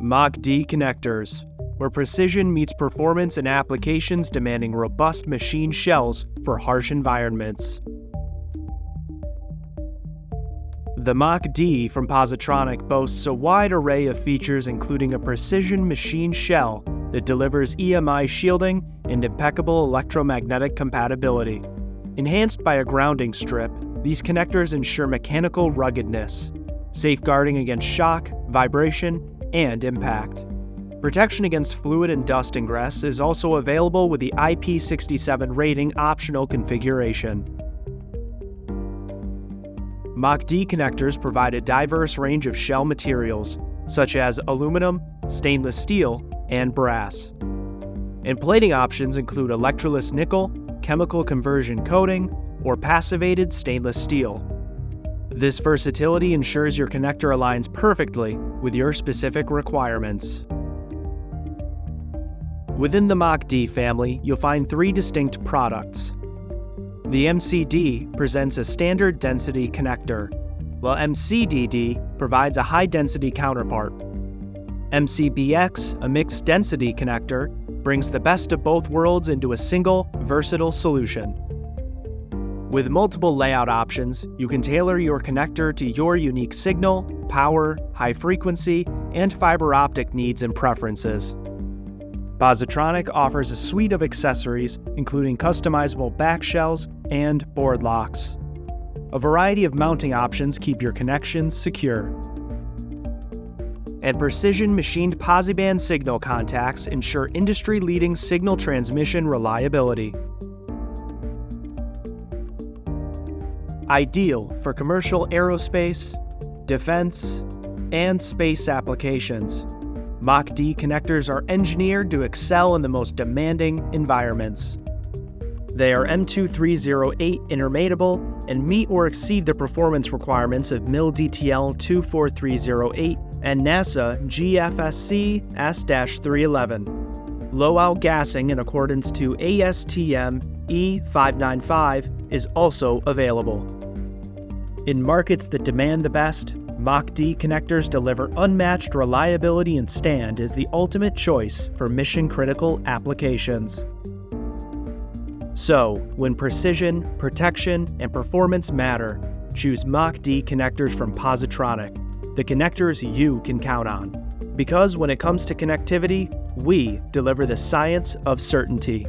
Mach D connectors, where precision meets performance in applications demanding robust machine shells for harsh environments. The Mach D from Positronic boasts a wide array of features, including a precision machine shell that delivers EMI shielding and impeccable electromagnetic compatibility. Enhanced by a grounding strip, these connectors ensure mechanical ruggedness, safeguarding against shock, vibration, and impact. Protection against fluid and dust ingress is also available with the IP67 rating optional configuration. Mach D connectors provide a diverse range of shell materials, such as aluminum, stainless steel, and brass. And plating options include electroless nickel, chemical conversion coating, or passivated stainless steel. This versatility ensures your connector aligns perfectly with your specific requirements. Within the Mach D family, you'll find three distinct products. The MCD presents a standard density connector, while MCDD provides a high-density counterpart. MCBX, a mixed-density connector, brings the best of both worlds into a single, versatile solution. With multiple layout options, you can tailor your connector to your unique signal, power, high frequency, and fiber optic needs and preferences. Positronic offers a suite of accessories, including customizable back shells and board locks. A variety of mounting options keep your connections secure. And precision machined Posiband signal contacts ensure industry-leading signal transmission reliability. Ideal for commercial aerospace, defense, and space applications, Mach D connectors are engineered to excel in the most demanding environments. They are M2308 intermateable and meet or exceed the performance requirements of MIL DTL 24308 and NASA GFSC S-311. Low outgassing in accordance to ASTM E595 is also available. In markets that demand the best, Mach D connectors deliver unmatched reliability and stand as the ultimate choice for mission-critical applications. So, when precision, protection, and performance matter, choose Mach D connectors from Positronic, the connectors you can count on. Because when it comes to connectivity, we deliver the science of certainty.